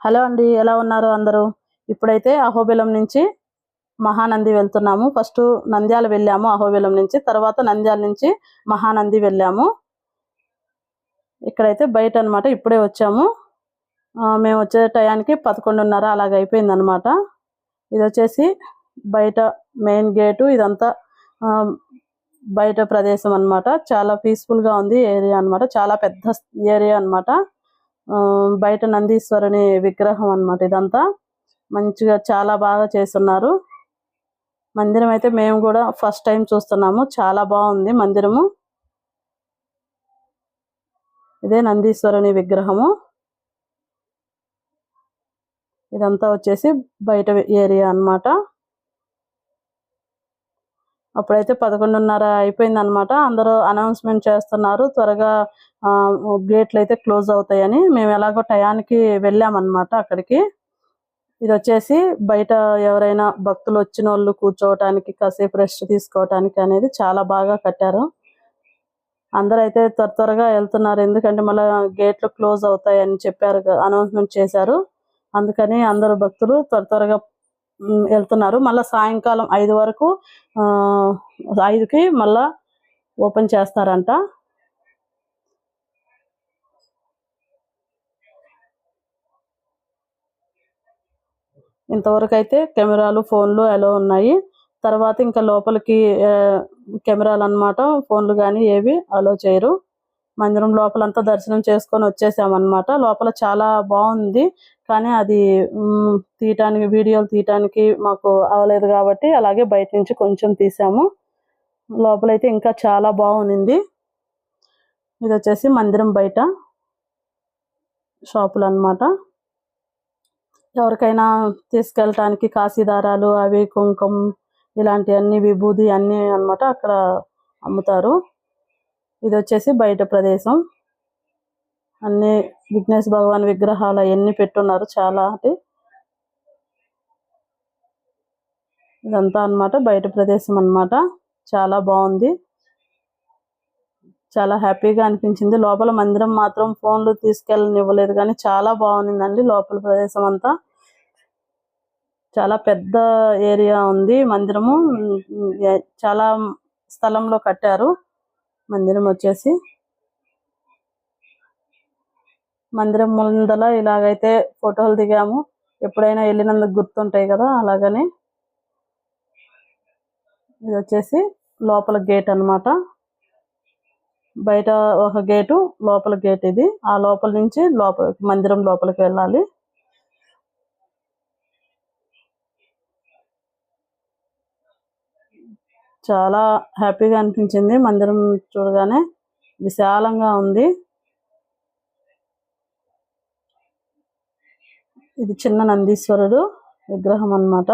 Hello అండి, ఎలా ఉన్నారు అందరూ? ఇప్పుడైతే అహోబిలం నుంచి మహానంది వెళ్తున్నాము. ఫస్ట్ నంద్యాల వెళ్ళాము అహోబిలం నుంచి, తర్వాత నంద్యాల నుంచి మహానంది వెళ్ళాము. ఇక్కడైతే బయట అనమాట, ఇప్పుడే వచ్చాము. మేము వచ్చే టయానికి 11:30 అలాగ అయిపోయింది అనమాట. ఇది వచ్చేసి బయట మెయిన్ గేటు. ఇదంతా బయట ప్రదేశం అనమాట. చాలా పీస్ఫుల్గా ఉంది ఏరియా అనమాట. చాలా పెద్ద ఏరియా అనమాట. బయట నందీశ్వరుని విగ్రహం అన్నమాట. ఇదంతా మంచిగా చాలా బాగా చేస్తున్నారు. మందిరం అయితే మేము కూడా ఫస్ట్ టైం చూస్తున్నాము. చాలా బాగుంది మందిరము. ఇదే నందీశ్వరుని విగ్రహము. ఇదంతా వచ్చేసి బయట ఏరియా అన్నమాట. అప్పుడైతే 11:30 అయిపోయింది అనమాట. అందరూ అనౌన్స్మెంట్ చేస్తున్నారు త్వరగా గేట్లు అయితే క్లోజ్ అవుతాయని. మేము ఎలాగో టయానికి వెళ్ళామన్నమాట అక్కడికి. ఇది వచ్చేసి బయట ఎవరైనా భక్తులు వచ్చిన వాళ్ళు కూర్చోవటానికి, కాసేపు రెస్ట్ తీసుకోవటానికి అనేది చాలా బాగా కట్టారు. అందరూ అయితే త్వరగా వెళ్తున్నారు, ఎందుకంటే మళ్ళీ గేట్లు క్లోజ్ అవుతాయని చెప్పారు, అనౌన్స్మెంట్ చేశారు. అందుకని అందరూ భక్తులు త్వరగా వెళ్తున్నారు. మళ్ళీ సాయంకాలం 5 వరకు 5కి మళ్ళా ఓపెన్ చేస్తారంట. ఇంతవరకు అయితే కెమెరాలు, ఫోన్లు అలో ఉన్నాయి. తర్వాత ఇంకా లోపలికి కెమెరాలు అన్నమాట, ఫోన్లు కానీ ఏవి అలో చేయరు. మందిరం లోపలంతా దర్శనం చేసుకొని వచ్చేసామన్నమాట. లోపల చాలా బాగుంది, కానీ అది వీడియోలు తీయటానికి మాకు అవ్వలేదు కాబట్టి అలాగే బయట నుంచి కొంచెం తీసాము. లోపలైతే ఇంకా చాలా బాగుంది. ఇది వచ్చేసి మందిరం బయట షాపులు అన్నమాట. ఎవరికైనా తీసుకెళ్ళటానికి కాశీదారాలు, అవి కుంకుమ, ఇలాంటివన్నీ విభూది అన్నీ అన్నమాట అక్కడ అమ్ముతారు. ఇది వచ్చేసి బయట ప్రదేశం. అన్ని విఘ్నేశ్ భగవాన్ విగ్రహాలు అవన్నీ పెట్టున్నారు చాలా. ఇదంతా అన్నమాట బయట ప్రదేశం అన్నమాట. చాలా బాగుంది, చాలా హ్యాపీగా అనిపించింది. లోపల మందిరం మాత్రం ఫోన్లు తీసుకెళ్ళనివ్వలేదు, కానీ చాలా బాగుందండి లోపల ప్రదేశం అంతా. చాలా పెద్ద ఏరియా ఉంది మందిరము. చాలా స్థలంలో కట్టారు మందిరం వచ్చేసి. మందిరం ముందల ఇలాగైతే ఫోటోలు దిగాము. ఎప్పుడైనా వెళ్ళినందుకు గుర్తుంటాయి కదా, అలాగని. ఇది వచ్చేసి లోపల గేట్ అన్నమాట. బయట ఒక గేటు, లోపల గేట్ ఇది. ఆ లోపల నుంచి మందిరం లోపలికి వెళ్ళాలి. చాలా హ్యాపీగా అనిపించింది మందిరం చూడగానే. విశాలంగా ఉంది. ఇది చిన్న నందీశ్వరుడు విగ్రహం అన్నమాట.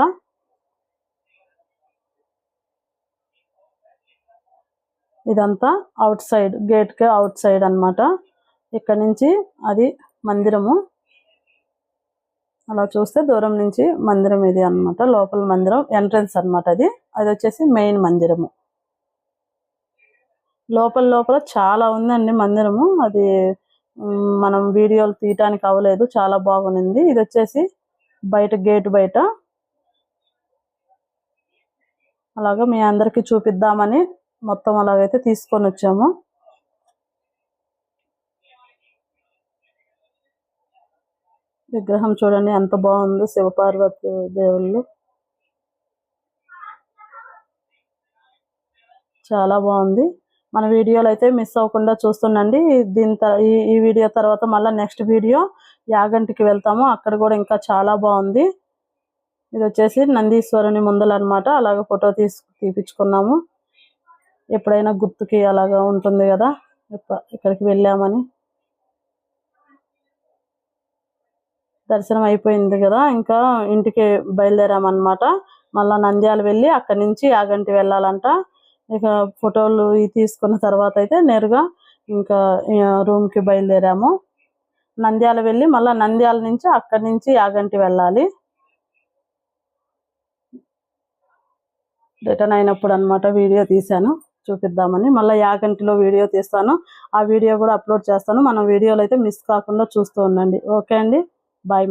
ఇదంతా అవుట్ సైడ్, గేట్ కి అవుట్ సైడ్ అన్నమాట. ఇక్కడ నుంచి అది మందిరము. అలా చూస్తే దూరం నుంచి మందిరం ఇది అన్నమాట. లోపల మందిరం ఎంట్రన్స్ అన్నమాట. అది వచ్చేసి మెయిన్ మందిరము. లోపల చాలా ఉందండి మందిరము. అది మనం వీడియోలు తీయటానికి అవ్వలేదు, చాలా బాగుంది. ఇది వచ్చేసి బయట గేటు బయట. అలాగా మీ అందరికి చూపిద్దామని మొత్తం అలాగైతే తీసుకొని వచ్చాము. విగ్రహం చూడండి ఎంత బాగుందో, శివపార్వతి దేవుళ్ళు. చాలా బాగుంది. మన వీడియోలు అయితే మిస్ అవ్వకుండా చూస్తుండండి. ఈ వీడియో తర్వాత మళ్ళీ నెక్స్ట్ వీడియో యాగంటికి వెళ్తాము. అక్కడ కూడా ఇంకా చాలా బాగుంది. ఇది వచ్చేసి నందీశ్వరుని ముందల అన్నమాట. అలాగ ఫోటో తీపించుకున్నాము. ఎప్పుడైనా గుర్తుకి అలాగా ఉంటుంది కదా, ఇక్కడికి వెళ్ళామని. దర్శనం అయిపోయింది కదా, ఇంకా ఇంటికి బయలుదేరామన్నమాట. మళ్ళీ నంద్యాల వెళ్ళి అక్కడి నుంచి యాగంటి వెళ్ళాలంట. ఇక ఫోటోలు తీసుకున్న తర్వాత అయితే నేరుగా ఇంకా రూమ్కి బయలుదేరాము. నంద్యాల వెళ్ళి మళ్ళీ నంద్యాల నుంచి అక్కడి నుంచి యాగంటి వెళ్ళాలి. రిటర్న్ అయినప్పుడు అన్నమాట వీడియో తీశాను చూపిద్దామని. మళ్ళీ యాగంటిలో వీడియో తీస్తాను, ఆ వీడియో కూడా అప్లోడ్ చేస్తాను. మనం వీడియోలు అయితే మిస్ కాకుండా చూస్తూ ఉండండి. ఓకే అండి, బాయ్.